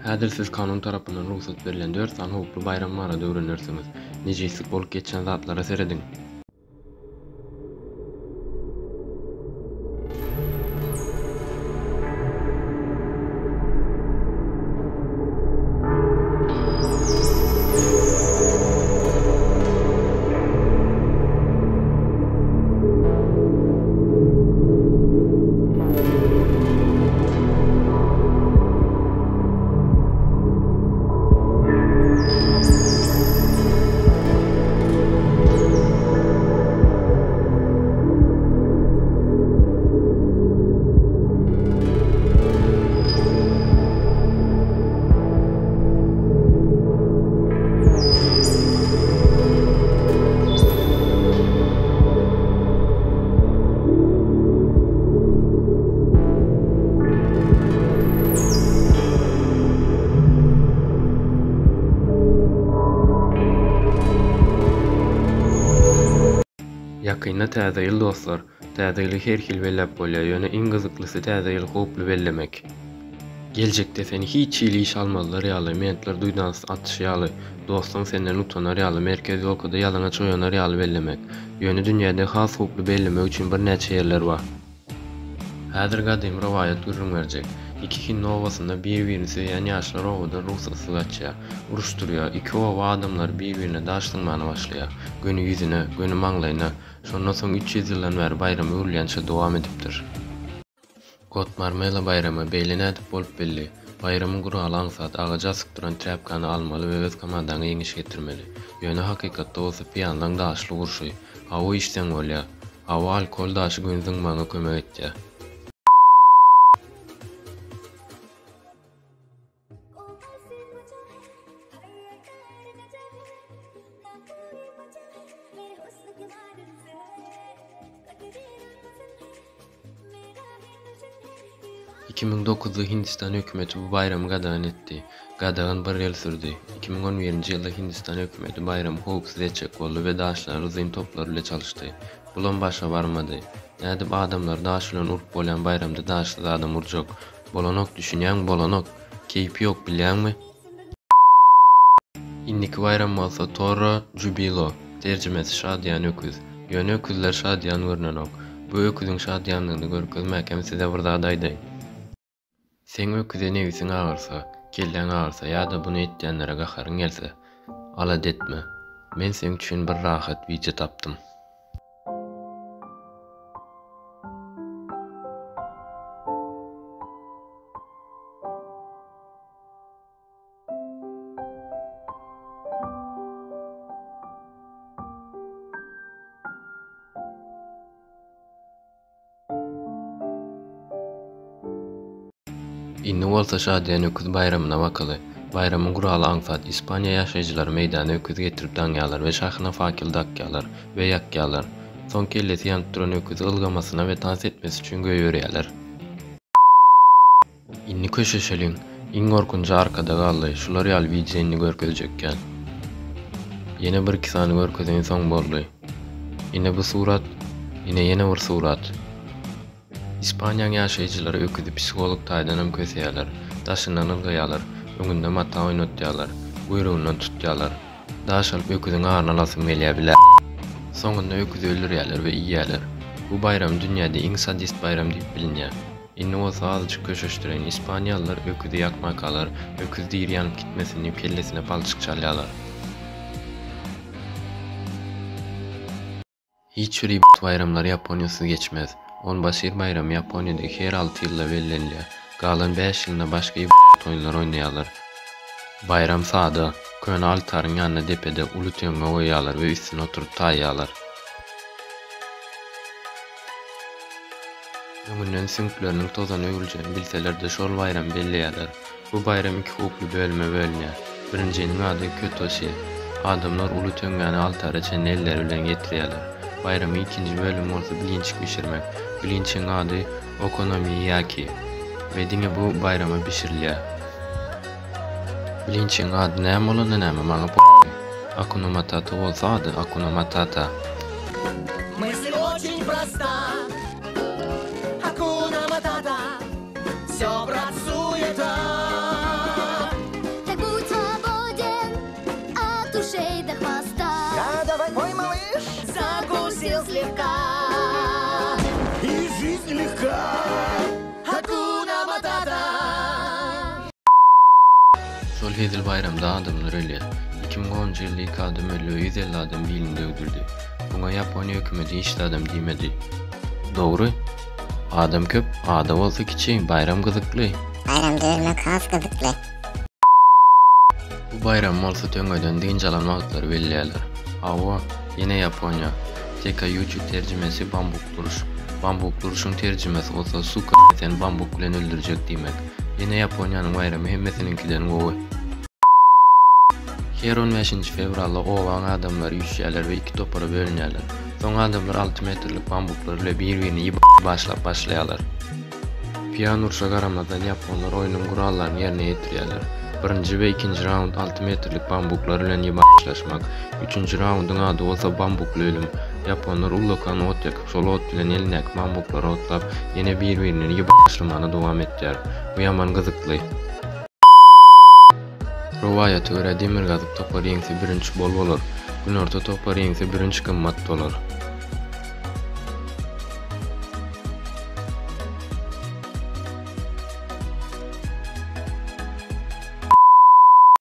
Häzir siz kanun tarapyndan ruhsat berilen 4 san hukukly bayram barada öwrenirsiňiz. Nejeýslik bolup geçen zatlara serediň. Ýakynda täze ýyl dostlar, täze ýyly her hil bellep bolýar, ýöne iň gyzyklysy täze ýyl hoply bellemek. Geljekde seni hiç ýyly iş almadylar ýaly, mentler duýdans atışýaly, dostum senden utanar ýaly, merkez ýolkada ýalana çoýanar ýaly bellemek. Ýöne dünýäde has hoply bellemek üçin bir näçe ýerler bar. Häzir gadym rowaýat gürrüň berjek. İki Hin owasynda bir-birini söýen ýaşlar owada ruhsatsız gaçýar, uruşdurýar. İki owa adamlar bir-birine daşlygmany başlaýar. Göni ýüzüne, göni maňlaýyna. Şondan soň 300 ýyldan bäri bayramy urlýança dowam edipdir. Gotmarmela bayramy beýle nädip bolup belli. Bayramyň guraly aňsat agaja sıkdyran trapkany almaly we öz komandaňa ýeňiş getirmeli. Ýöne hakykatda bolsa piýanlaň daşly urşy, hawa işden bolýar. Hawa alkol daşy gönüň maňa kömek etýär. ...2009'da Hindistan hökümeti bu bayramı gadagyn etdi. Gadagyn bir ýyl sürdi. 2011-nji ýylda Hindistan hökümeti bayramı howpsuz etjek boldy we daşlar rızym toplary ile çalışdy. Bulan başa barmady. Nädip adamlar daş bilen urup bolan bayramda daşsız adam urjak. Bolanok düşünýän bolanok. Keýpi ýok bilýärmi? Indiki bayram bolsa Torra Jubilo. Terjimesi şadyan öküz. Ýöne öküzler şadyan görnenok. Bu öküzüň şadyanlygyny görkezmäkem size bir zat aýdaýyn. Sen öküze nebisiň agyrsa, kellen agyrsa ýa-da bunu etýänlere gaharyň gelse, alad etme. Men sen üçin bir rahat wiçe tapdym. Indi bolsa şadyan öküz bayramyna bakaly. Bayramyň guraly aňsat Ispaniýa ýaşaýjylary meýdana öküz getirip daňýarlar we şahyna fakil dakýarlar we ýakýarlar. Soň kellesi ýanyp duran öküz ylgamasyna we tans etmesi üçin göýberýärler. Indi köşeşeliň iň gorkunjy arkada galdy. Şular ýaly wideoni görkezjekken. Ýene bir iki sany görkezen soň boldy. Ine bu surat, ine ýene bir surat. İspaniýaň ýaşaýjylary öküzi psikolog taýdanam köseýärler, daşyndan ylgaýarlar, öňünde mata oýnatýarlar, guýrugyndan tutýarlar. Daş alyp öküziň agyryna alasym gelýär bile. Soňunda öküzi öldürýärler we iýýärler. Bu bayram dünýäde iň sadist bayram diýip bilinýär. Indi bolsa azjyk köşeşdiren İspaniýalılar öküzi ýakmakalar, öküz diýir ýanyp gitmesin diýip kellesine palçyk çalýarlar. Hiç bir bayramlar Yaponiýasy geçmez. Onbaşyr bayramy Yaponiýada her 6 ýylda bellenilýär. Galan 5 ýylda başga toýlar oýnaýarlar. Bayram sada, köne altaryň ýanyna depede uly töňe goýýarlar we üstüne oturup taýýarlar. Öňünden süňkleriniň tozan öwüljegini bilseler-de şol bayram belleýärler. Bu bayram iki hukukly bölüme bölünýär. Birinciniň ady Kötoşi. Adamlar uly töňeni altara çen elleri bilen getirýärler. Bayramı ikinci bölüm bolsa bilinç pişirmek. Bilinçin ady Okonomiyaki. Ve diňe bu bayrama pişirilýär. Bilinçin ady näme bolany näme maňa Hakuna Matata bolsa ady Hakuna Matata. Мысль очень проста. Hakuna Matata. Всё працуе так. слегка. И жизнь легка. Hakuna Matata. Şol hezil bayramda adamlar ölýär. 2010 ýylda ilk adam ölüp 150 adam bilimde öldürdi. Buňa Ýaponiýa hökümeti işli adam diýmedi. Dogry. Adam köp, ada bolsa kiçi, bayram gyzykly. Bayram dövmek has gıdıklı. Bu bayram bolsa töňöýden diňjalan wagtlary belliýärler. Awa, ýene Ýaponiýa. TKÜ terjimesi bambuk duruş. Bambuk duruşun terjimesi bolsa suka sen bambuk bilen öldürjek diýmek. Ýene Ýaponiýanyň bayramy hemmesininkinden gowy. Her 15 fevralda owaň adamlar ýüşýärler we iki topara bölünýärler. Soň adamlar 6 metrlik bambuklar ile bir-birini ýyp başlaýarlar. Piýan urşa garamazdan Ýaponlar oýunyň gurallaryny ýerine ýetirýärler. Birinji we ikinji raund 6 metrlik bambuklar bilen ýyp başlaşmak. Üçüncü raundyň ady bolsa bambukly ölüm. Ýaponlar ullakany ot ýakyp şol ot bilen elnek bambuklary otlap ýene bir-birini ýyp başlamany dowam etýär. Bu ýaman gyzykly. Rowaýata görä demir gazyp topar ýeňse birinji bol bolar. Gün orta topar ýeňse birinji kymmat bolar.